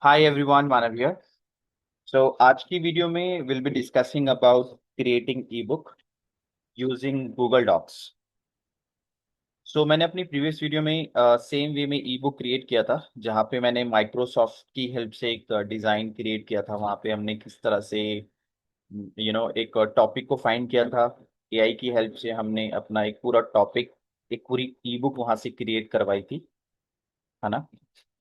Hi everyone, Manav here. So आज की video में we'll be discussing about creating ebook using Google Docs. सो मैंने अपनी प्रीवियस वीडियो में सेम वे में ई बुक क्रिएट किया था, जहाँ पे मैंने माइक्रोसॉफ्ट की हेल्प से एक डिज़ाइन क्रिएट किया था। वहाँ पे हमने किस तरह से एक टॉपिक को फाइंड किया था। एआई की हेल्प से हमने अपना एक पूरा टॉपिक, एक पूरी ई बुक वहाँ से क्रिएट करवाई थी, है ना।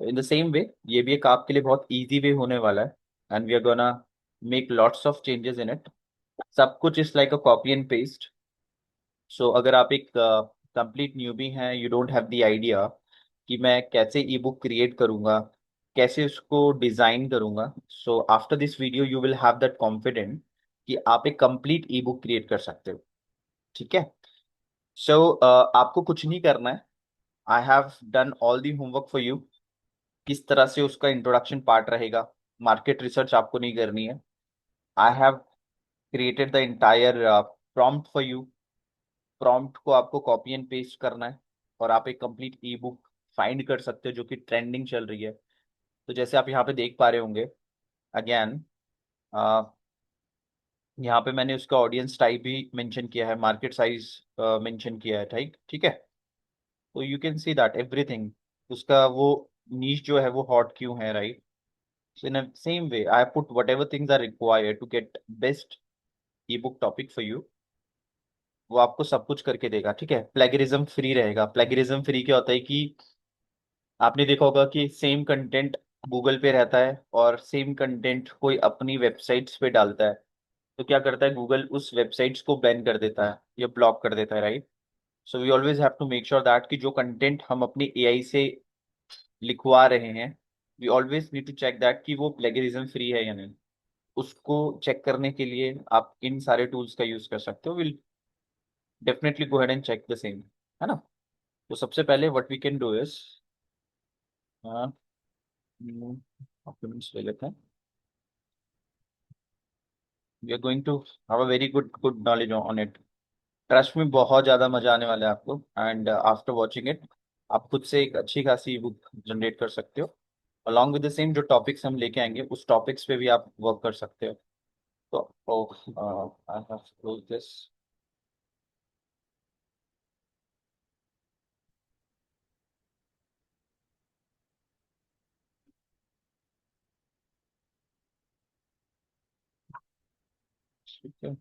तो इन द सेम वे ये भी एक आपके लिए बहुत इजी वे होने वाला है, and we are gonna make lots of changes in it. सब कुछ is like a copy and paste. So अगर आप एक कंप्लीट न्यूबी हैं, you don't have the idea कि मैं कैसे ई बुक क्रिएट करूंगा, कैसे उसको डिजाइन करूंगा, so after this video you will have that confident कि आप एक कंप्लीट ई बुक क्रिएट कर सकते हो। ठीक है। सो आपको कुछ नहीं करना है। I have done all the homework for you. किस तरह से उसका इंट्रोडक्शन पार्ट रहेगा, मार्केट रिसर्च आपको नहीं करनी है। I have created the entire prompt for you. Prompt को आपको कॉपी एंड पेस्ट करना है और आप एक कंप्लीट ई बुक फाइंड कर सकते हो जो कि ट्रेंडिंग चल रही है। तो जैसे आप यहाँ पे देख पा रहे होंगे, अगेन यहाँ पे मैंने उसका ऑडियंस टाइप भी मेंशन किया है, मार्केट साइज मेंशन किया है। ठीक ठीक है। तो you can see that everything, उसका वो नीश जो है वो हॉट क्यों है, right. So in a same way, I put whatever things are required to get best ebook topic for you. वो आपको सब कुछ करके देगा। ठीक है। प्लेगरिज्म फ्री रहेगा। प्लेगरिज्म फ्री क्या होता है कि आपने देखा होगा कि सेम कंटेंट गूगल पे रहता है और सेम कंटेंट कोई अपनी वेबसाइट्स पे डालता है, तो क्या करता है गूगल, उस वेबसाइट्स को बैन कर देता है या ब्लॉक कर देता है, right. So we always have to make sure that कि जो कंटेंट हम अपनी एआई से लिखवा रहे हैं, we always need to check that कि वो प्लेगरिज्म फ्री है या नहीं। उसको चेक करने के लिए आप इन सारे टूल्स का यूज कर सकते हो। Will definitely go ahead and check the same, है ना। तो सबसे पहले what we can do is, documents ले लेते हैं। We are going to have a very good knowledge on it. Trust में बहुत ज्यादा मजा आने वाला है आपको, एंड आफ्टर वॉचिंग इट आप खुद से एक अच्छी खासी बुक जनरेट कर सकते हो। अलॉन्ग विद द सेम जो टॉपिक्स हम लेके आएंगे उस टॉपिक्स पे भी आप वर्क कर सकते हो। तो आई हैव क्लोज दिस। ठीक है।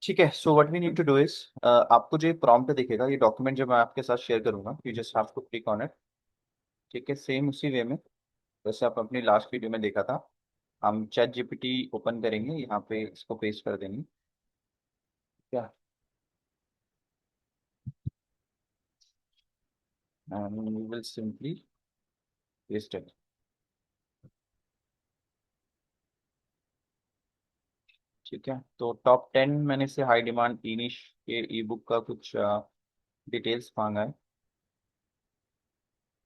ठीक है। So what we need to do is, आपको जो प्रॉम्प्ट दिखेगा, ये डॉक्यूमेंट जो मैं आपके साथ शेयर करूंगा, you just have to click on it. ठीक है। सेम उसी वे में जैसे आप अपनी लास्ट वीडियो में देखा था, हम चैट जीपीटी ओपन करेंगे, यहाँ पे इसको पेस्ट कर देंगे। क्या, and we will simply paste it. ठीक है। तो टॉप 10 मैंने से हाई डिमांड इनिश के ई बुक का कुछ डिटेल्स मांगा है,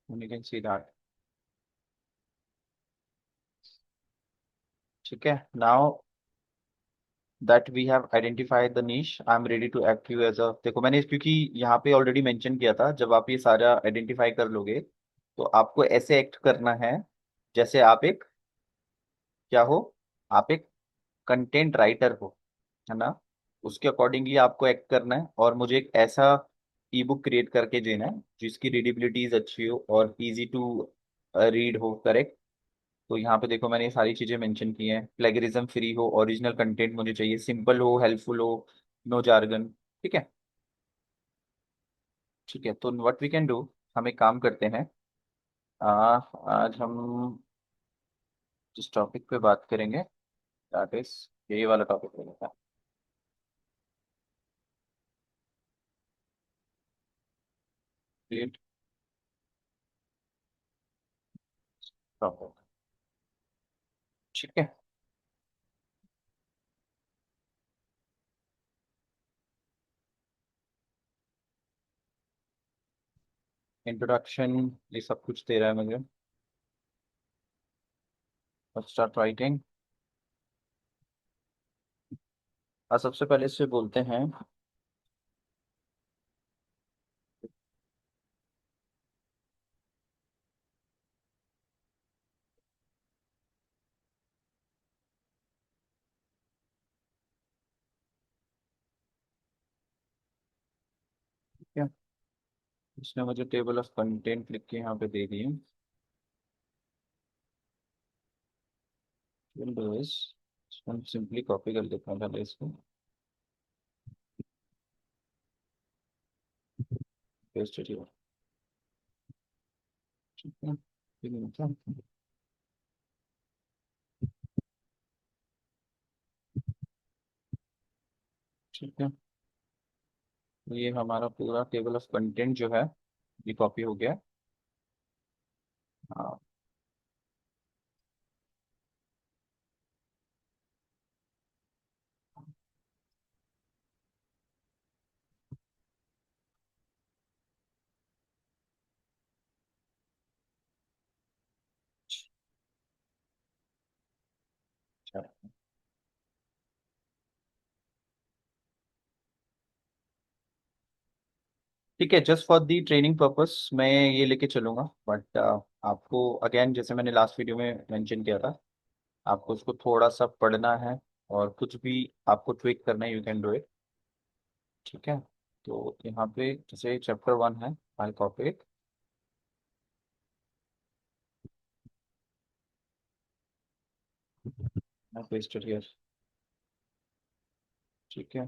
यू कैन सी दैट। ठीक है। Now that we have identified the niche, I am ready to act you as a, देखो मैंने क्योंकि यहाँ पे ऑलरेडी मेंशन किया था, जब आप ये सारा आइडेंटिफाई कर लोगे तो आपको ऐसे एक्ट करना है जैसे आप एक क्या हो, आप एक कंटेंट राइटर हो, है ना। उसके अकॉर्डिंगली आपको एक्ट करना है और मुझे एक ऐसा ई बुक क्रिएट करके देना है जिसकी रीडेबिलिटीज अच्छी हो और इजी टू रीड हो, करेक्ट। तो यहाँ पे देखो मैंने ये सारी चीजें मेंशन की हैं। प्लेगरिज्म फ्री हो, ओरिजिनल कंटेंट मुझे चाहिए, सिंपल हो, हेल्पफुल हो, नो जार्गन। ठीक है। ठीक है। तो व्हाट वी कैन डू, हम एक काम करते हैं। आ, आज हम जिस टॉपिक पे बात करेंगे, दैट इज यही वाला टॉपिक रहेगा। Create topic. ठीक है। इंट्रोडक्शन, ये सब कुछ दे रहा है मुझे। Start writing. और सबसे पहले इससे बोलते हैं। ठीक है, इसने मुझे टेबल ऑफ कंटेंट लिख के यहाँ पे दे दिए। विंडोज, इसको सिंपली कॉपी कर लेता हूँ पहले इसको, पेस्ट इट हियर। ठीक है, एक मिनट। ठीक है, तो ये हमारा पूरा टेबल ऑफ कंटेंट जो है ये कॉपी हो गया। हाँ। अच्छा। ठीक है, just for the training purpose मैं ये लेके चलूंगा, बट आपको अगेन जैसे मैंने लास्ट वीडियो में मेंशन किया था, आपको उसको थोड़ा सा पढ़ना है और कुछ भी आपको ट्विक करना है, यू कैन डू इट। ठीक है, तो यहाँ पे जैसे चैप्टर 1 है, आई कॉपी इट। मैं पेस्ट इट हियर। ठीक है।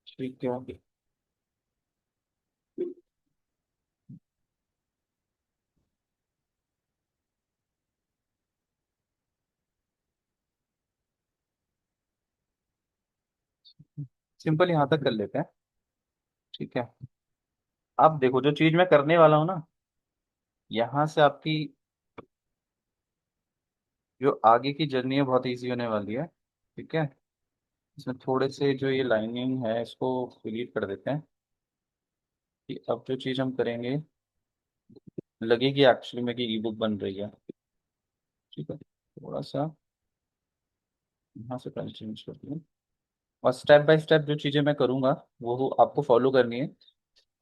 ठीक है, सिंपल यहाँ तक कर लेते हैं। ठीक है, अब देखो जो चीज मैं करने वाला हूँ ना, यहाँ से आपकी जो आगे की जर्नी है बहुत इजी होने वाली है। ठीक है, इसमें थोड़े से जो ये लाइनिंग है इसको डिलीट कर देते हैं, कि अब जो चीज हम करेंगे लगेगी एक्चुअली में कि ई बुक बन रही है। ठीक है, थोड़ा सा यहाँ से पहले चेंज कर दूँ, और स्टेप बाय स्टेप जो चीजें मैं करूँगा वो आपको फॉलो करनी है।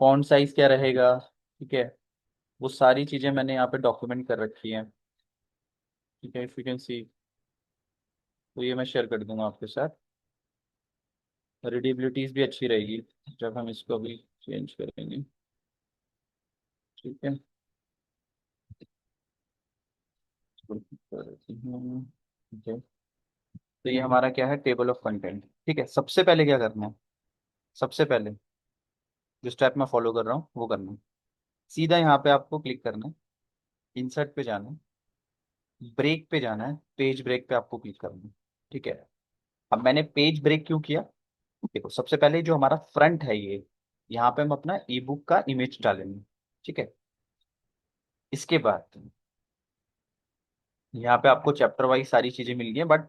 फॉन्ट साइज क्या रहेगा, ठीक है, वो सारी चीजें मैंने यहाँ पे डॉक्यूमेंट कर रखी हैं। ठीक है, इफ यू कैन सी, तो ये मैं शेयर कर दूंगा आपके साथ। रीडेबिलिटीज भी अच्छी रहेगी जब हम इसको अभी चेंज करेंगे। ठीक है, ठीक है, तो ये हमारा क्या है, टेबल ऑफ कंटेंट। ठीक है, सबसे पहले क्या करना है, सबसे पहले जो स्टेप मैं फॉलो कर रहा हूँ वो करना है। सीधा यहाँ पे आपको क्लिक करना है, इंसर्ट पे जाना है, ब्रेक पे जाना है, पेज ब्रेक पे आपको क्लिक करना है। ठीक है, अब मैंने पेज ब्रेक क्यों किया, देखो सबसे पहले जो हमारा फ्रंट है ये, यहाँ पे हम अपना ई बुक का इमेज डालेंगे। ठीक है, इसके बाद यहाँ पे आपको चैप्टर वाइज सारी चीजें मिल गई हैं, बट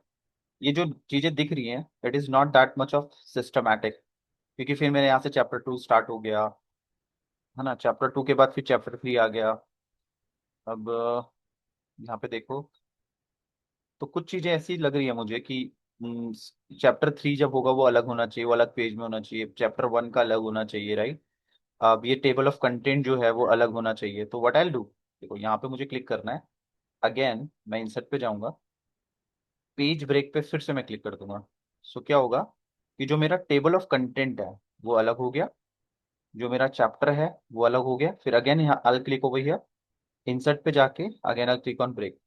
ये जो चीजें दिख रही हैं it is not that much of systematic, क्योंकि फिर मेरे यहाँ से चैप्टर 2 स्टार्ट हो गया, है ना, चैप्टर 2 के बाद फिर चैप्टर 3 आ गया। अब यहाँ पे देखो, तो कुछ चीजें ऐसी लग रही है मुझे कि चैप्टर 3 जब होगा वो अलग होना चाहिए, वो अलग पेज में होना चाहिए, चैप्टर 1 का अलग होना चाहिए, राइट। अब ये टेबल ऑफ कंटेंट जो है वो अलग होना चाहिए, तो व्हाट आई डू, देखो यहाँ पे मुझे क्लिक करना है, अगेन मैं इंसर्ट पे जाऊंगा, पेज ब्रेक पे फिर से मैं क्लिक कर दूंगा। सो क्या होगा, कि जो मेरा टेबल ऑफ कंटेंट है वो अलग हो गया, जो मेरा चैप्टर है वो अलग हो गया। फिर अगेन यहाँ I'll click over here, insert पे जाके again I'll click on break.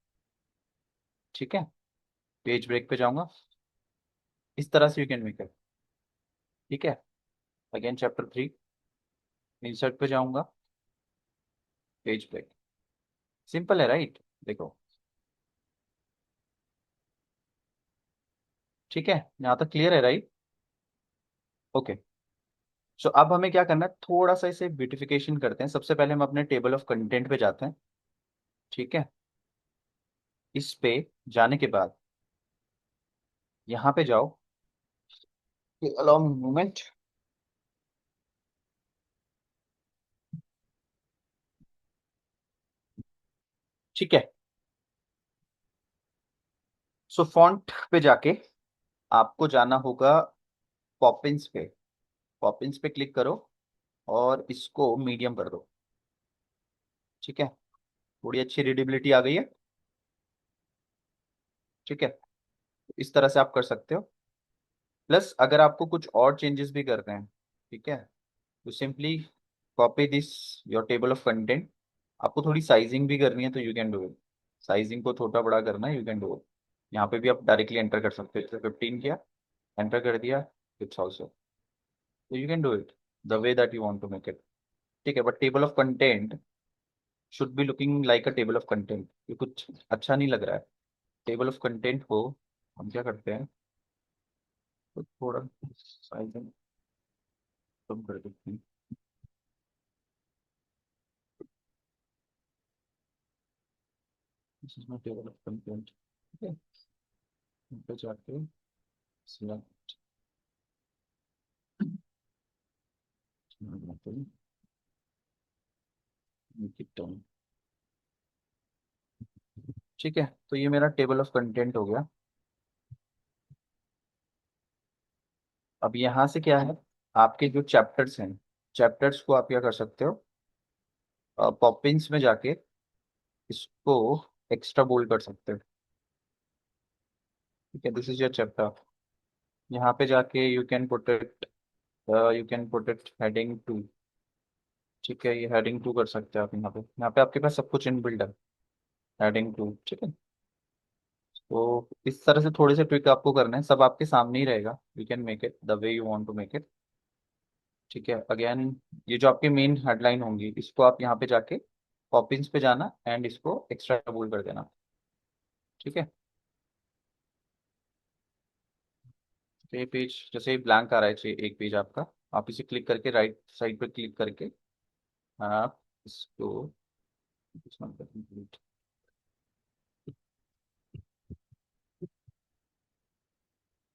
ठीक है, पेज ब्रेक पे जाऊंगा, इस तरह से यू कैन मेक इट। ठीक है, अगेन चैप्टर 3, इंसर्ट पे जाऊंगा, पेज ब्रेक। सिंपल है राइट? देखो, ठीक है, यहाँ तक क्लियर है राइट? ओके। सो अब हमें क्या करना है, थोड़ा सा इसे ब्यूटिफिकेशन करते हैं। सबसे पहले हम अपने टेबल ऑफ कंटेंट पे जाते हैं। ठीक है, इस पे जाने के बाद यहाँ पे जाओ, अलाउ मूवमेंट। ठीक है, सो फॉन्ट पे जाके आपको जाना होगा पॉपिंस पे। पॉपिंस पे क्लिक करो और इसको मीडियम कर दो। ठीक है, थोड़ी अच्छी रीडेबिलिटी आ गई है। ठीक है, इस तरह से आप कर सकते हो। प्लस अगर आपको कुछ और चेंजेस भी करने हैं, ठीक है, तो simply copy this your table of content. आपको थोड़ी साइजिंग भी करनी है तो you can do it. Sizing को छोटा बड़ा करना है, यू कैन डू इट। यहाँ पे भी आप डायरेक्टली एंटर कर सकते हो। 15 किया, एंटर कर दिया, इट्स ऑल्सो, तो you can do it the way that you want to make it. ठीक है, but table of content should be looking like a table of content. ये कुछ अच्छा नहीं लग रहा है। टेबल ऑफ कंटेंट को हम क्या करते हैं, तो थोड़ा साइजिंग कम कर देते हैं। This is my table of content. ठीक है, यहाँ पे जाके सिलेक्ट, ठीक है, तो ये मेरा टेबल ऑफ कंटेंट हो गया। अब यहाँ से क्या है, आपके जो चैप्टर्स हैं, चैप्टर्स को आप क्या कर सकते हो, पॉपिंस में जाके इसको एक्स्ट्रा बोल्ड कर सकते हो। ठीक है, दिस इज योर चैप्टर। यहाँ पे जाके you can put it, you can put it heading 2। ठीक है, ये हेडिंग 2 कर सकते हैं आप। यहाँ पे आपके पास सब कुछ इनबिल्ड है, हेडिंग 2। ठीक है, तो इस तरह से थोड़े से ट्रिक आपको करने हैं, सब आपके सामने ही रहेगा। You can make it the way you want to make it. ठीक है, अगेन ये जो आपकी मेन हेडलाइन होंगी, इसको आप यहाँ पे जाके पॉपिंस पे जाना एंड इसको एक्स्ट्रा बोल्ड कर देना। ठीक है, तो ये पेज जैसे ब्लैंक आ रहा है, चाहिए एक पेज आपका, आप इसे क्लिक करके राइट साइड पे क्लिक करके आप इसको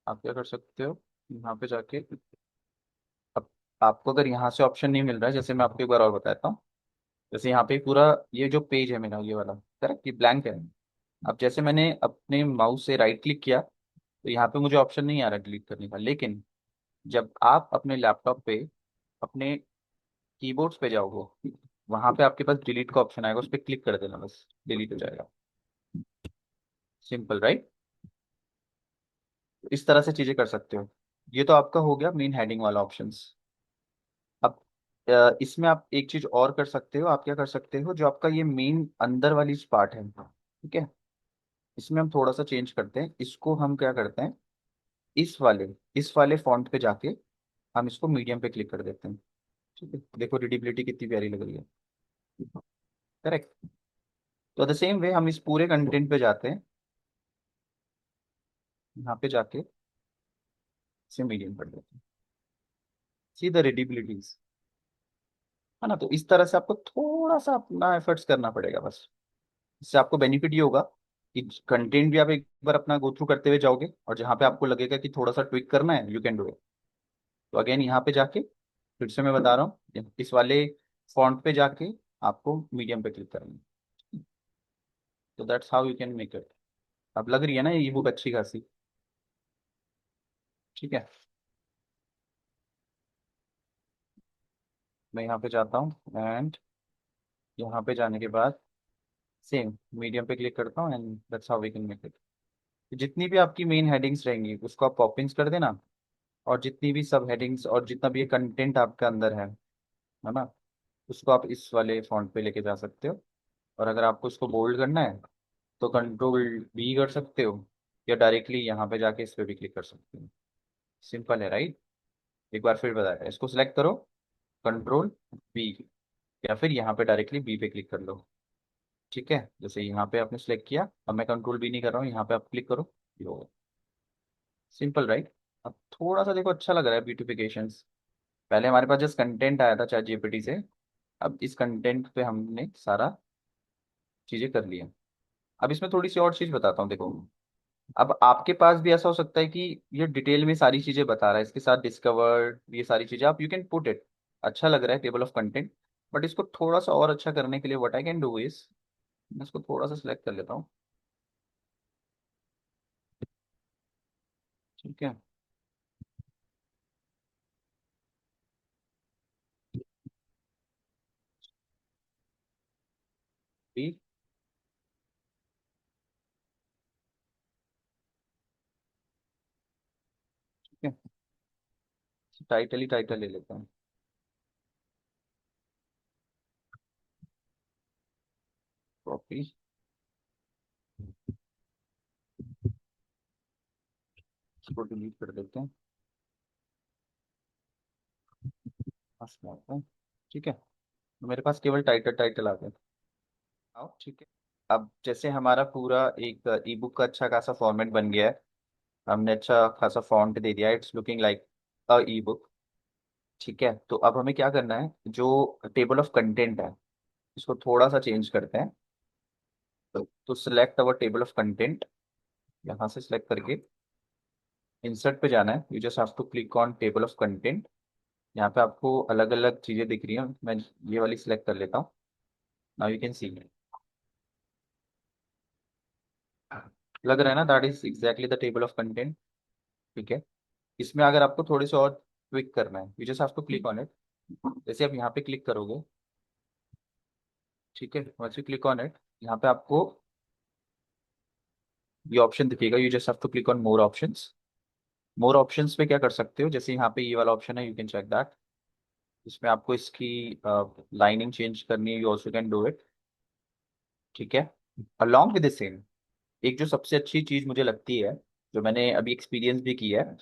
आप क्या कर सकते हो, यहाँ पे जाके, अब आपको अगर यहाँ से ऑप्शन नहीं मिल रहा है, जैसे मैं आपको एक बार और बताता हूँ। जैसे यहाँ पे पूरा ये जो पेज है मेरा, ये वाला करेक्ट, ये ब्लैंक है। अब जैसे मैंने अपने माउस से राइट क्लिक किया तो यहाँ पे मुझे ऑप्शन नहीं आ रहा डिलीट करने का। लेकिन जब आप अपने लैपटॉप पे अपने कीबोर्ड्स पे जाओगे, वहां पे आपके पास डिलीट का ऑप्शन आएगा, उस पर क्लिक कर देना, बस डिलीट हो जाएगा। Simple right? इस तरह से चीजें कर सकते हो। ये तो आपका हो गया मेन हेडिंग वाला ऑप्शंस। अब इसमें आप एक चीज और कर सकते हो। आप क्या कर सकते हो, जो आपका ये मेन अंदर वाली पार्ट है, ठीक है, इसमें हम थोड़ा सा चेंज करते हैं। इसको हम क्या करते हैं, इस वाले फॉन्ट पे जाके हम इसको मीडियम पे क्लिक कर देते हैं। ठीक है, देखो रीडेबिलिटी कितनी प्यारी लग रही है। करेक्ट। तो द सेम वे हम इस पूरे कंटेंट पे जाते हैं, यहाँ पे जाके इसे मीडियम कर देते हैं। सी द रीडेबिलिटीज, है ना? तो इस तरह से आपको थोड़ा सा अपना एफर्ट्स करना पड़ेगा बस। इससे आपको बेनिफिट ये होगा कि कंटेंट भी आप एक बार अपना गो थ्रू करते हुए जाओगे, और जहाँ पे आपको लगेगा कि थोड़ा सा ट्विक करना है, यू कैन डू इट। तो अगेन यहाँ पे जाके, फिर से मैं बता रहा हूँ, इस वाले फॉन्ट पे जाके आपको मीडियम पे क्लिक करना है। तो that's how you can make it. अब लग रही है ना ये बुक अच्छी खासी? ठीक है, मैं यहाँ पे जाता हूँ एंड यहाँ पे जाने के बाद सेम मीडियम पे क्लिक करता हूँ and that's how we can make it. जितनी भी आपकी मेन हेडिंग्स रहेंगी उसको आप पॉपिंग्स कर देना, और जितनी भी सब हेडिंग्स और जितना भी कंटेंट आपके अंदर है ना, उसको आप इस वाले फॉन्ट पे लेके जा सकते हो। और अगर आपको इसको बोल्ड करना है तो कंट्रोल V कर सकते हो, या डायरेक्टली यहाँ पे जाके इस पे भी क्लिक कर सकते हो। सिंपल है, राइट? एक बार फिर बताया, इसको सिलेक्ट करो, कंट्रोल V, या फिर यहाँ पे डायरेक्टली बी पे क्लिक कर लो। ठीक है, जैसे यहाँ पे आपने सेलेक्ट किया, अब मैं कंट्रोल V नहीं कर रहा हूँ, यहाँ पे आप क्लिक करो, ये होगा। Simple, right? अब थोड़ा सा देखो अच्छा लग रहा है ब्यूटिफिकेशंस। पहले हमारे पास जस्ट कंटेंट आया था चैट जीपीटी से, अब इस कंटेंट पे हमने सारा चीजें कर लिया। अब इसमें थोड़ी सी और चीज बताता हूँ, देखो। अब आपके पास भी ऐसा हो सकता है कि ये डिटेल में सारी चीजें बता रहा है, इसके साथ डिस्कवर ये सारी चीजें आप यू कैन पुट इट। अच्छा लग रहा है टेबल ऑफ कंटेंट, बट इसको थोड़ा सा और अच्छा करने के लिए what I can do is, मैं इसको थोड़ा सा सिलेक्ट कर लेता हूँ। ठीक है, ठीक है, टाइटल ही टाइटल ले लेता हूँ। कॉपी, इसको डिलीट कर देते हैं, बस बात है। ठीक है, तो मेरे पास केवल टाइटल टाइटल आ गया। आओ, ठीक है। अब जैसे हमारा पूरा एक ई बुक का अच्छा खासा फॉर्मेट बन गया है, हमने अच्छा खासा फॉन्ट दे दिया है, it's looking like a E book. ठीक है, तो अब हमें क्या करना है, जो टेबल ऑफ कंटेंट है इसको थोड़ा सा चेंज करते हैं। तो select our table of content, यहाँ से सिलेक्ट करके इंसर्ट पे जाना है, you just have to click on table of content. यहाँ पे आपको अलग अलग चीजें दिख रही हैं, मैं ये वाली सिलेक्ट कर लेता हूँ। नाउ यू कैन सी, लग रहा है ना, that is exactly the table of content. ठीक है, इसमें अगर आपको थोड़ी सी और ट्विक करना है, you just have to click on it. जैसे आप यहाँ पे क्लिक करोगे, ठीक है, वैसे क्लिक ऑन इट, यहाँ पे आपको ये ऑप्शन दिखेगा, you just have to click on more options. More options पे क्या कर सकते हो, जैसे यहाँ पे ये वाला ऑप्शन है, यू कैन चेक दैट। इसमें आपको इसकी लाइनिंग चेंज करनी है, you also can do it. ठीक है, अलॉन्ग विद द सेम, एक जो सबसे अच्छी चीज मुझे लगती है, जो मैंने अभी एक्सपीरियंस भी किया है,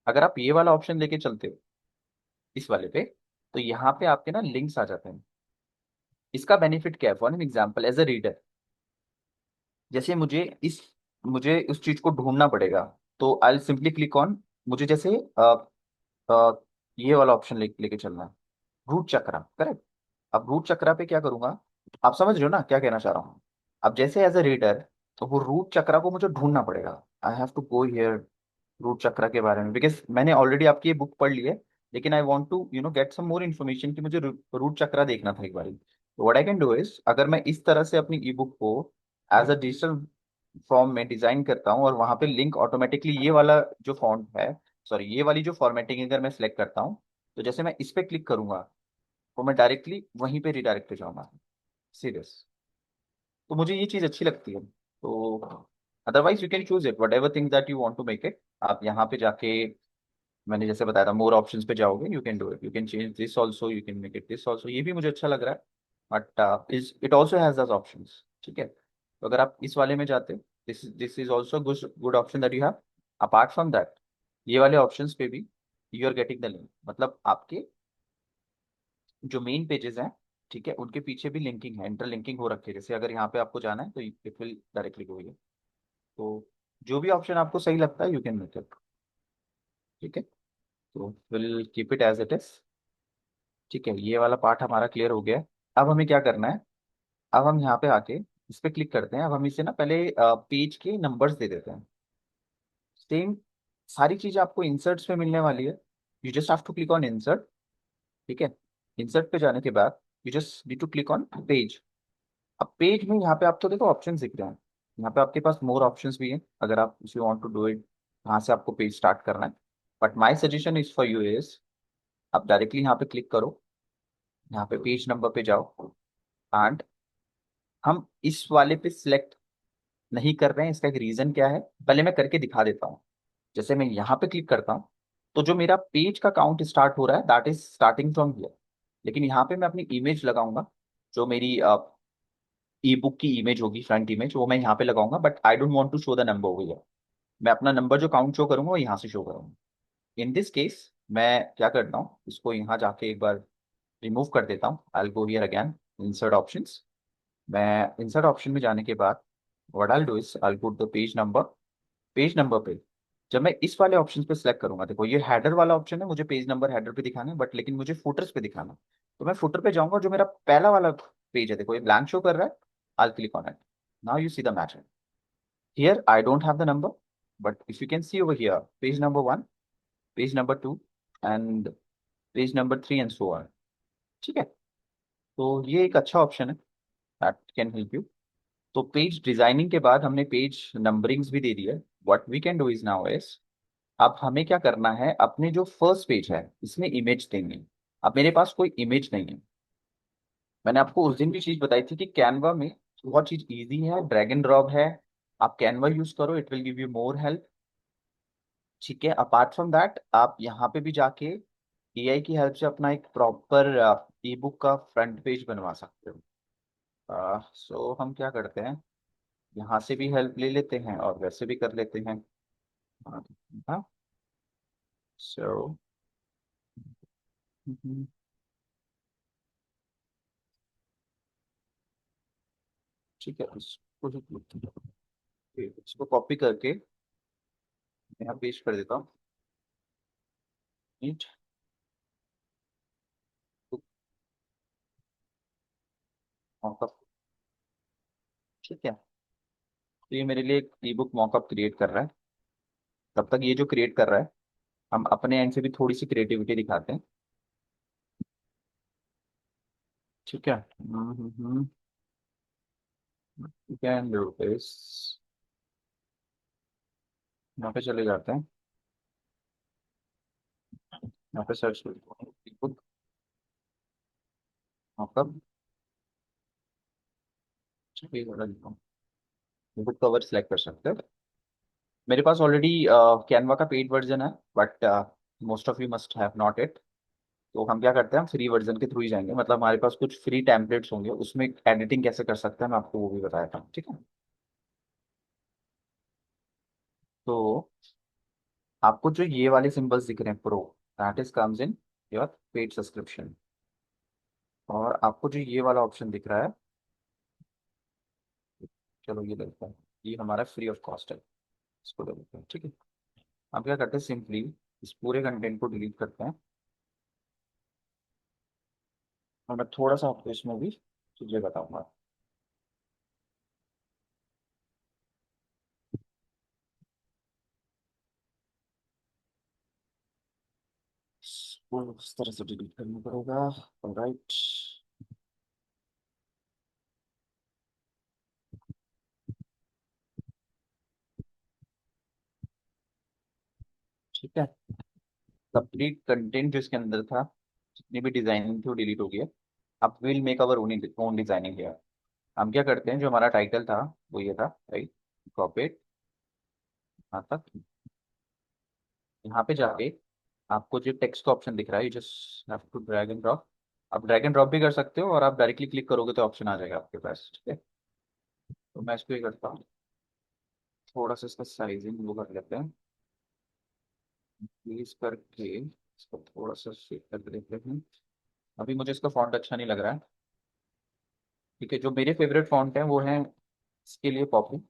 अगर आप ये वाला ऑप्शन लेके चलते हो इस वाले पे, तो यहाँ पे आपके ना लिंक्स आ जाते हैं। इसका बेनिफिट क्या है, for an example, as a reader, जैसे मुझे उस चीज को ढूंढना पड़ेगा, तो आई सिंपली क्लिक ऑन, मुझे जैसे अ, ये वाला ऑप्शन लेके चलना है, रूट चक्रा, करेक्ट। अब रूट चक्रा पे क्या करूंगा, आप समझ रहे हो ना क्या कहना चाह रहा हूँ। अब जैसे एज अ रीडर, तो वो रूट चक्रा को मुझे ढूंढना पड़ेगा, I have to go here, root chakra के बारे में, बिकॉज मैंने ऑलरेडी आपकी ये बुक पढ़ ली है, लेकिन I want to get some more information, कि मुझे रूट चक्रा देखना था एक बार। तो what I can do is, अगर मैं इस तरह से अपनी ई बुक को एज अ डिजिटल फॉर्म में डिजाइन करता हूँ, और वहां पे लिंक ऑटोमेटिकली ये वाला जो फॉन्ट है, सॉरी ये वाली जो फॉर्मेटिंग अगर मैं सेलेक्ट करता हूँ, तो जैसे मैं इस पे क्लिक करूंगा, तो मैं डायरेक्टली वहीं पे रिडायरेक्ट हो जाऊंगा, सीरियस। तो मुझे ये चीज अच्छी लगती है। तो otherwise you can choose it whatever thing that you want to make it. आप यहाँ पे जाके, मैंने जैसे बताया था, मोर ऑप्शंस पे जाओगे, you can do it, you can change this also, you can make it this also, ये भी मुझे अच्छा लग रहा है। But is it also has दस ऑप्शंस। ठीक है, तो अगर आप इस वाले में जाते, this is also good good option that you have. Apart from that, ये वाले ऑप्शंस पे भी you are getting the link, मतलब आपके जो मेन पेजेस हैं, ठीक है, उनके पीछे भी लिंकिंग है, इंटर लिंकिंग हो रखी है। जैसे अगर यहाँ पे आपको जाना है तो इट विल डायरेक्टली गो। तो जो भी ऑप्शन आपको सही लगता है, यू कैन मेक इट। ठीक है, तो will keep it as it is. ठीक है, ये वाला पार्ट हमारा क्लियर हो गया है। अब हमें क्या करना है, अब हम यहाँ पे आके इस पे क्लिक करते हैं। अब हम इसे ना पहले पेज के नंबर्स दे देते हैं। सेम सारी चीज आपको इंसर्ट्स पे मिलने वाली है, you just have to click on insert. ठीक है, इंसर्ट पे जाने के बाद you just need to click on page. अब पेज में यहाँ पे आपको देखो ऑप्शन दिख रहे हैं, यहाँ पे आपके पास मोर ऑप्शंस भी हैं, अगर आप if you want to do it, यहाँ से आपको पेज स्टार्ट करना है। But my suggestion is for you is, आप डायरेक्टली यहाँ पे क्लिक करो, यहाँ पे पेज नंबर पे जाओ, एंड हम इस वाले पे सिलेक्ट नहीं कर रहे हैं। इसका एक रीजन क्या है, पहले मैं करके दिखा देता हूँ। जैसे मैं यहाँ पे क्लिक करता हूँ, तो जो मेरा पेज का काउंट स्टार्ट हो रहा है that is starting from here. लेकिन यहाँ पे मैं अपनी इमेज लगाऊंगा, जो मेरी ई बुक की इमेज होगी, फ्रंट इमेज, वो मैं यहाँ पे लगाऊंगा, but I don't want to show the number over here. मैं अपना नंबर जो काउंट शो करूंगा वो यहाँ से शो करूंगा। इन दिस केस मैं क्या करता हूँ, इसको यहाँ जाके एक बार रिमूव कर देता हूँ। I go here again, insert options. मैं इंसर्ट ऑप्शन में जाने के बाद what I do is I put the page number. Page number पे जब मैं इस वाले ऑप्शन पे सिलेक्ट करूंगा, देखो ये हेडर वाला ऑप्शन है, मुझे पेज नंबर हेडर पे दिखाना है, बट लेकिन मुझे फुटर्स पे दिखाना है। तो मैं फुटर पे जाऊंगा, जो मेरा पहला वाला पेज है, देखो ये ब्लैंक शो कर रहा है। I click on it. Now you see the matter. Here I don't have the number, but if you can see over here page number 1, page number 2 and page number 3 and so on. ठीक है, तो ये एक अच्छा option है that can help you. तो page designing के बाद हमने पेज नंबरिंग्स भी दे दी है। What we can do is now is, अब हमें क्या करना है, अपने जो फर्स्ट पेज है इसमें इमेज देंगे। अब मेरे पास कोई इमेज नहीं है। मैंने आपको उस दिन भी चीज बताई थी कि कैनवा में बहुत चीज इजी है, ड्रैग एंड ड्रॉप है। आप कैनवा यूज करो, it will give you more help. ठीक है, अपार्ट फ्रॉम दैट आप यहाँ पे भी जाके एआई की हेल्प से अपना एक प्रॉपर ई बुक का फ्रंट पेज बनवा सकते हो। सो हम क्या करते हैं, यहाँ से भी हेल्प ले लेते हैं और वैसे भी कर लेते हैं। हाँ, सो ठीक है, इसको कॉपी करके यहाँ पेस्ट कर देता हूँ। Neat mockup. ठीक है, तो ये मेरे लिए एक ई बुक मॉकअप क्रिएट कर रहा है। तब तक ये जो क्रिएट कर रहा है, हम अपने एंड से भी थोड़ी सी क्रिएटिविटी दिखाते हैं। ठीक है, कैन डू दिस। यहाँ पे चले जाते हैं, यहाँ पे सर्च करते हैं ई बुक मॉकअप। ई बुक कवर सिलेक्ट कर सकते हैं। मेरे पास ऑलरेडी कैनवा का पेड वर्जन है, but most of you must have not it. तो हम क्या करते हैं, हम फ्री वर्जन के थ्रू ही जाएंगे, मतलब हमारे पास कुछ फ्री टेम्पलेट्स होंगे, उसमें एडिटिंग कैसे कर सकते हैं मैं आपको वो भी बताया था। ठीक है, तो आपको जो ये वाले सिंबल्स दिख रहे हैं pro, that is comes in your paid subscription. और आपको जो ये वाला ऑप्शन दिख रहा है, चलो ये देखते हैं, ये हमारा फ्री ऑफ कॉस्ट है, इसको ले लेते हैं। ठीक है, हम क्या करते हैं, सिंपली इस पूरे कंटेंट को डिलीट करते हैं। और मैं थोड़ा सा आपको इसमें भी चीजें बताऊंगा। इसको इस तरह से डिलीट करना पड़ेगा। राइट, ठीक है, कंप्लीट कंटेंट जो इसके अंदर था, जितनी भी डिजाइनिंग थी वो डिलीट हो गया। अब will make our own designing है। हम क्या करते हैं, जो हमारा टाइटल था वो ये था, राइट, कॉपी यहाँ तक। यहाँ पे जाके आपको जो टेक्स्ट का ऑप्शन दिख रहा है, you just have to drag and drop. आप ड्रैग एंड ड्रॉप भी कर सकते हो, और आप डायरेक्टली क्लिक करोगे तो ऑप्शन आ जाएगा आपके पास। ठीक है, तो मैं इसको ये करता हूँ, थोड़ा सा इसका साइजिंग वो कर लेते हैं, प्लीज करके इसको थोड़ा सा शेप कर देते हैं। अभी मुझे इसका फॉन्ट अच्छा नहीं लग रहा है। ठीक है, जो मेरे फेवरेट फॉन्ट है वो है इसके लिए पॉपिंग।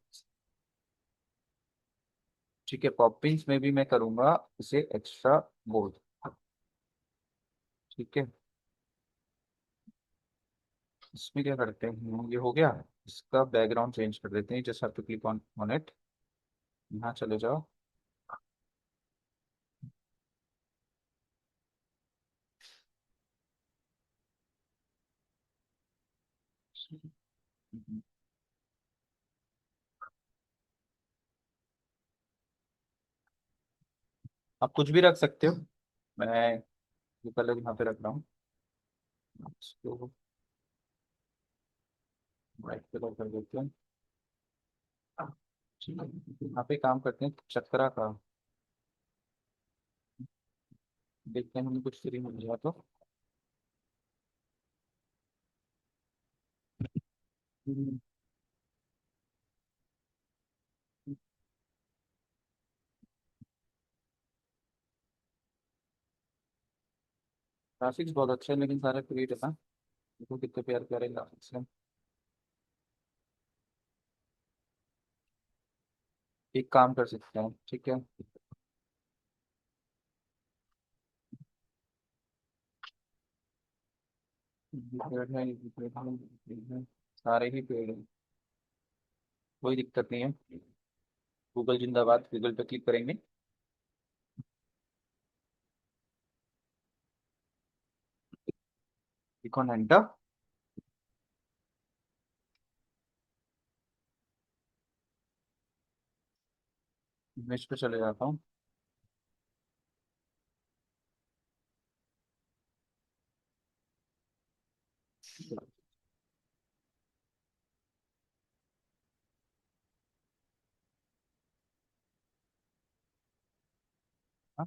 ठीक है, पॉपिंग्स में भी मैं करूंगा इसे एक्स्ट्रा बोल्ड। ठीक है, इसमें क्या करते हैं, ये हो गया। इसका बैकग्राउंड चेंज कर देते हैं, just have to click on on it. यहाँ चले जाओ। आप कुछ भी रख सकते हो, मैं ये कलर यहाँ पे रख रहा हूँ, इसको व्हाइट कलर कर देते हैं। ठीक है, यहाँ पे काम करते हैं चक्रा का। देखते हैं हमें कुछ फ्री मिल जाए तो। ग्राफिक्स बहुत अच्छे हैं लेकिन सारे फ्री है ना। देखो कितने प्यार प्यारे ग्राफिक्स हैं। एक काम कर सकते हैं, ठीक है। ये पेड़ है, ये पेड़ है, ये पेड़ है, सारे ही पेड़ हैं। कोई दिक्कत नहीं है। गूगल जिंदाबाद, गूगल पे क्लिक करेंगे। Icon enter. इमेज पे चले जाता हूँ। हाँ,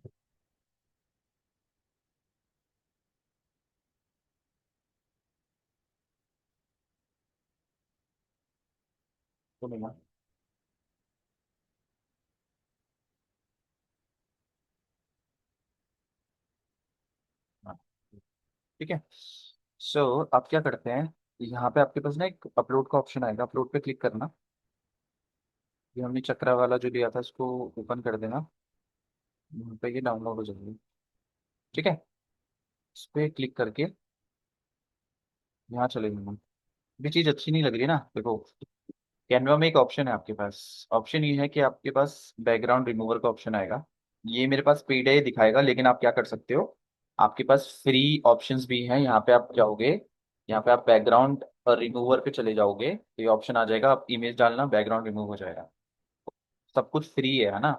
तो मिला। हाँ, ठीक है। सो आप क्या करते हैं, यहाँ पे आपके पास ना एक अपलोड का ऑप्शन आएगा, अपलोड पे क्लिक करना। ये हमने चक्रा वाला जो लिया था इसको ओपन कर देना। यहाँ पे ये डाउनलोड हो जाएगी, ठीक है। इस पे क्लिक करके यहाँ चले जाना। भी चीज़ अच्छी नहीं लग रही ना, देखो। कैनवा में एक ऑप्शन है आपके पास। ऑप्शन ये है कि आपके पास बैकग्राउंड रिमूवर का ऑप्शन आएगा। ये मेरे पास पेड है दिखाएगा, लेकिन आप क्या कर सकते हो, आपके पास फ्री ऑप्शंस भी हैं। यहाँ पे आप जाओगे, यहाँ पे आप बैकग्राउंड और रिमूवर पे चले जाओगे तो ये ऑप्शन आ जाएगा, आप इमेज डालना, बैकग्राउंड रिमूव हो जाएगा। सब कुछ फ्री है ना।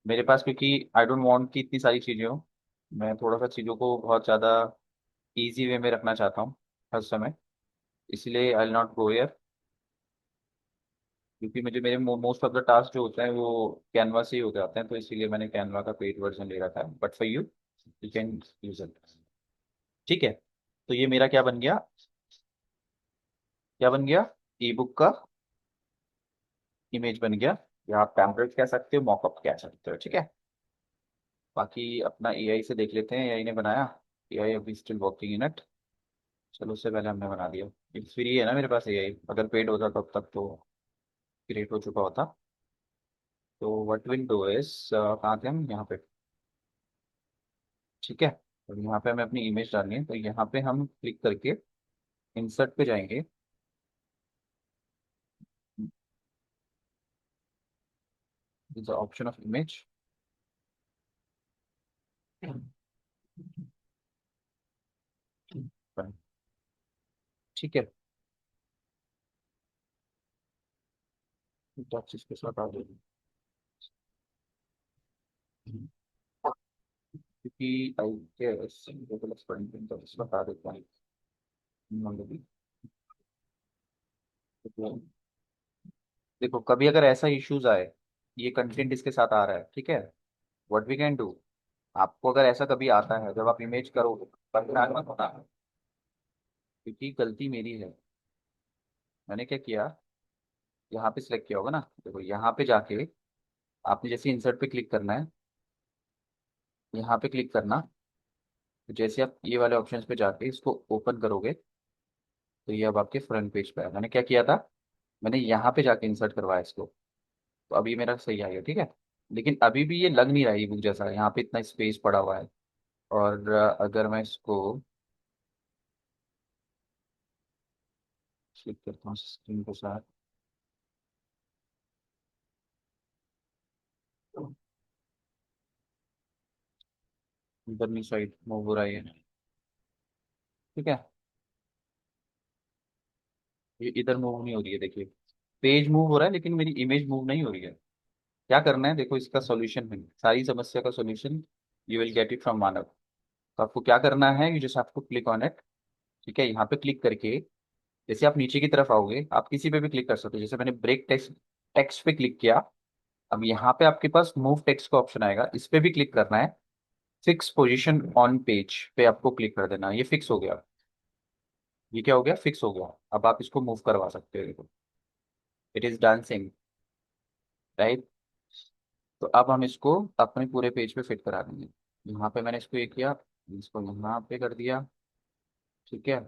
मेरे पास क्योंकि आई डोंट वांट कि इतनी सारी चीज़ें हो। मैं थोड़ा सा चीज़ों को बहुत ज़्यादा इजी वे में रखना चाहता हूँ हर समय। इसलिए I will not go here. क्योंकि मुझे मेरे मोस्ट ऑफ द टास्क जो होते हैं वो कैनवा से ही हो जाते हैं, तो इसीलिए मैंने कैनवा का पेड वर्जन ले रखा है, but for you you can use it. ठीक है। तो ये मेरा क्या बन गया, क्या बन गया, ई बुक का इमेज बन गया। या आप पैम्पलेट कह सकते हो, मॉकअप कह सकते हो, ठीक है। बाकी अपना एआई से देख लेते हैं, एआई ने बनाया। एआई अभी स्टिल वर्किंग इन इट। चलो, उससे पहले हमने बना दिया। इट्स फ्री है ना मेरे पास एआई, अगर पेड होता तब तक तो क्रिएट हो चुका होता। तो व्हाट विल डू इज, कहाँ थे हम, यहाँ पे, ठीक है। तो यहाँ पे हमें अपनी इमेज डालनी है, तो यहाँ पे हम क्लिक करके इंसर्ट पे जाएंगे। Is option of image. ठीक है। तो आप इसके साथ आ जाइए। क्योंकि आई गेस गूगल एक्सपेरिमेंट तो इस बता देता है। नॉर्मली तो देखो, कभी अगर ऐसा इश्यूज आए, ये कंटेंट इसके साथ आ रहा है, ठीक है, व्हाट वी कैन डू। आपको अगर ऐसा कभी आता है जब आप इमेज करोगे, परेशान मत होना, क्योंकि गलती मेरी है। मैंने क्या किया, यहाँ पे सिलेक्ट किया होगा ना, देखो यहाँ पे जाके आपने जैसे इंसर्ट पे क्लिक करना है, यहाँ पे क्लिक करना। तो जैसे आप ये वाले ऑप्शंस पे जाके इसको ओपन करोगे, तो ये अब आपके फ्रंट पेज पे है। मैंने क्या किया था, मैंने यहाँ पे जाके इंसर्ट करवाया इसको। तो अभी मेरा सही आ गया, ठीक है। लेकिन अभी भी ये लग नहीं रहा है ई बुक जैसा, यहाँ पे इतना स्पेस पड़ा हुआ है। और अगर मैं इसको क्लिक करता हूँ स्क्रीन के साथ, तो इधरली साइड मूव हो रहा है, ठीक है। ये इधर मूव नहीं हो रही है, देखिए। पेज मूव हो रहा है लेकिन मेरी इमेज मूव नहीं हो रही है। क्या करना है, देखो इसका सॉल्यूशन है, सारी समस्या का solution you will get it from Manav. तो आपको क्या करना है, you just have to click on it. ठीक है, यहाँ पे क्लिक करके जैसे आप नीचे की तरफ आओगे, आप किसी पे भी क्लिक कर सकते हो, जैसे मैंने ब्रेक टेक्स्ट टेक्स्ट पे क्लिक किया। अब यहाँ पे आपके पास मूव टेक्स्ट का ऑप्शन आएगा, इस पे भी क्लिक करना है। फिक्स पोजीशन ऑन पेज पे आपको क्लिक कर देना, ये फिक्स हो गया। ये क्या हो गया? फिक्स हो गया। अब आप इसको मूव करवा सकते हो, देखो इट इज डांसिंग, राइट। तो अब हम इसको अपने पूरे पेज पे फिट करा देंगे। यहाँ पे मैंने इसको ये किया, इसको यहाँ पे कर दिया, ठीक है।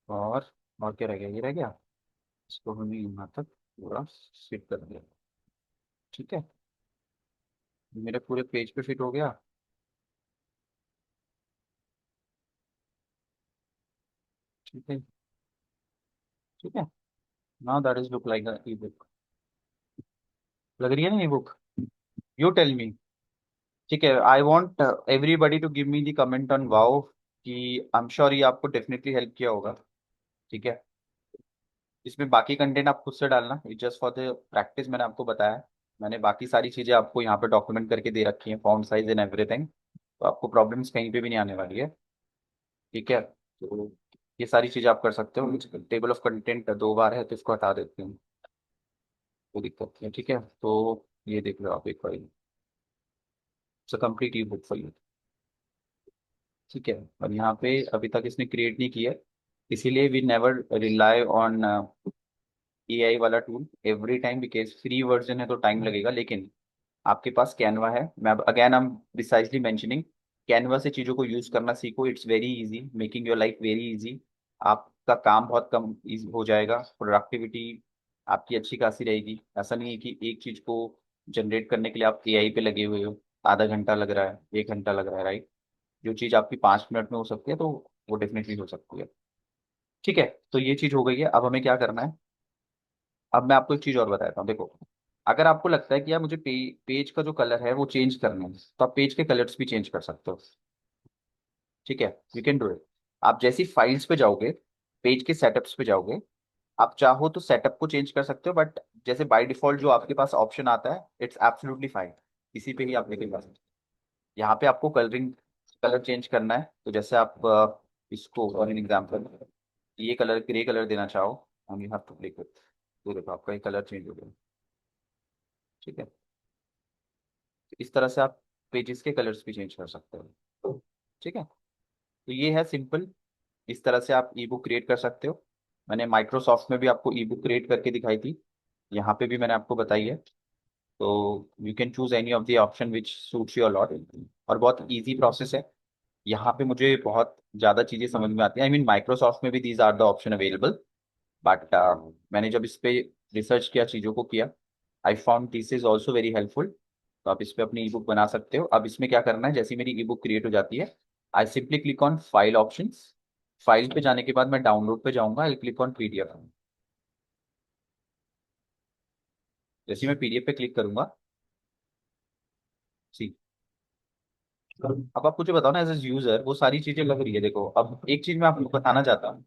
और और क्या रह गया? ये रह गया। इसको हमने यहाँ तक पूरा फिट कर दिया, ठीक है। मेरे पूरे पेज पे फिट हो गया, ठीक है। ठीक है, now that is look like E book. लग रही है ना ये बुक? You tell me. ठीक है, I want everybody to give me the comment on wow, कि आई एम श्योर ये आपको डेफिनेटली हेल्प किया होगा, ठीक है। इसमें बाकी कंटेंट आप खुद से डालना, it just for the practice, मैंने आपको बताया। मैंने बाकी सारी चीज़ें आपको यहाँ पे डॉक्यूमेंट करके दे रखी हैं, फॉन्ट साइज एंड एवरीथिंग, तो आपको प्रॉब्लम्स कहीं पे भी नहीं आने वाली है, ठीक है। तो ये सारी चीज़ें आप कर सकते हो। टेबल ऑफ कंटेंट 2 बार है तो इसको हटा देते हैं, कोई दिक्कत नहीं है, ठीक है। तो ये देख लो आप एक बार, it's a complete e book for you, ठीक है। और यहाँ पे अभी तक इसने क्रिएट नहीं किया है, इसीलिए we never rely on AI वाला tool every time, because free version है तो टाइम लगेगा। लेकिन आपके पास कैनवा है, मैं अब again I am precisely mentioning, Canva से चीज़ों को यूज़ करना सीखो, it's very easy, making your life very easy. आपका काम बहुत कम easy हो जाएगा, प्रोडक्टिविटी आपकी अच्छी खासी रहेगी। ऐसा नहीं है कि एक चीज़ को जनरेट करने के लिए आप एआई पे लगे हुए हो, आधा घंटा लग रहा है, 1 घंटा लग रहा है, राइट। जो चीज़ आपकी 5 मिनट में हो सकती है तो वो डेफिनेटली हो सकती है, ठीक है। तो ये चीज़ हो गई है, अब हमें क्या करना है? अब मैं आपको एक चीज़ और बताता हूँ, देखो। अगर आपको लगता है कि यार मुझे पेज का जो कलर है वो चेंज करना है, तो आप पेज के कलर्स भी चेंज कर सकते हो, ठीक है। You can do it. आप जैसी फाइल्स पे जाओगे, पेज के सेटअप्स पे जाओगे, आप चाहो तो सेटअप को चेंज कर सकते हो, बट जैसे बाय डिफॉल्ट जो आपके पास ऑप्शन आता है, इट्स एब्सोल्युटली फाइन, इसी पे ही आप लेके जा सकते हो। यहाँ पे आपको कलरिंग, कलर चेंज करना है, तो जैसे आप इसको फॉर एन एग्जाम्पल ये कलर ग्रे कलर देना चाहो, हम you have to click it, तो देखो आपका ये कलर चेंज हो गया, ठीक है। तो इस तरह से आप पेजेस के कलर्स भी चेंज कर सकते हो, ठीक है। तो ये है सिंपल, इस तरह से आप ई बुक क्रिएट कर सकते हो। मैंने माइक्रोसॉफ्ट में भी आपको ई बुक क्रिएट करके दिखाई थी, यहाँ पे भी मैंने आपको बताई है। तो you can choose any of the option which suits your lot, और बहुत इजी प्रोसेस है। यहाँ पे मुझे बहुत ज़्यादा चीज़ें समझ में आती हैं, आई मीन माइक्रोसॉफ्ट में भी these are the option available, but मैंने जब इस पे रिसर्च किया, चीज़ों को किया, I found this is also very helpful. तो आप इस पे अपनी ई बुक बना सकते हो। अब इसमें क्या करना है, जैसे मेरी ई बुक क्रिएट हो जाती है, I simply click on file options. File पे जाने के बाद मैं डाउनलोड पे जाऊंगा, आई क्लिक ऑन पीडीएफ। जैसे मैं पीडीएफ पे क्लिक करूंगा, सी, अब आप मुझे बताओ ना, एज ए यूजर वो सारी चीजें लग रही है। देखो अब एक चीज मैं आपको बताना चाहता हूँ,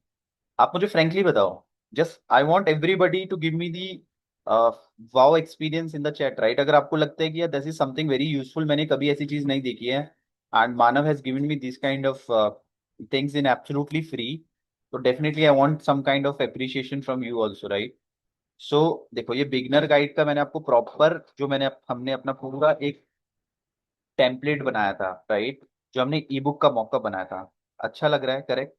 आप मुझे फ्रेंकली बताओ, just I want everybody to give me the wow experience in the chat, right. अगर आपको लगता है कि यार this is something very useful, मैंने कभी ऐसी चीज नहीं देखी है, and Manav has given me this kind of things in absolutely free, तो definitely I want some kind of appreciation from you also, right. So देखो, ये बिगनर गाइड का मैंने आपको प्रॉपर, जो मैंने हमने अपना पूरा एक टेम्पलेट बनाया था, राइट, जो हमने ई बुक का मॉकअप बनाया था, अच्छा लग रहा है, करेक्ट।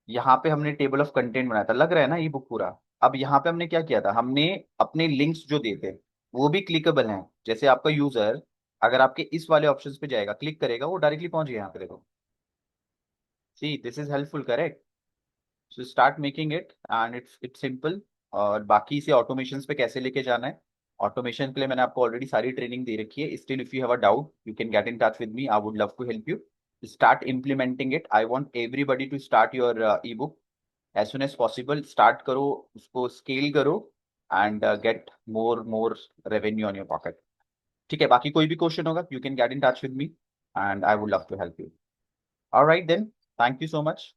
यहाँ पे हमने टेबल ऑफ कंटेंट बनाया था, लग रहा है ना ई बुक पूरा। अब यहाँ पे हमने क्या किया था, हमने अपने लिंक्स जो देते हैं वो भी क्लिकेबल हैं। जैसे आपका यूजर अगर आपके इस वाले ऑप्शन पे जाएगा, क्लिक करेगा, वो डायरेक्टली पहुंच गया यहाँ पे, देखो। See, this is helpful, correct. So start making it and it's simple. और बाकी इसे ऑटोमेशन पे कैसे लेके जाना है, ऑटोमेशन के लिए मैंने आपको ऑलरेडी सारी ट्रेनिंग दे रखी है। Still if you have a doubt, you can get in touch with me, I would love to help you. Start implementing it, I want everybody to start your ebook as soon as possible. Start करो, उसको scale करो, and get more revenue on your pocket, ठीक है। बाकी कोई भी question होगा, you can get in touch with me and I would love to help you. Alright then, thank you so much.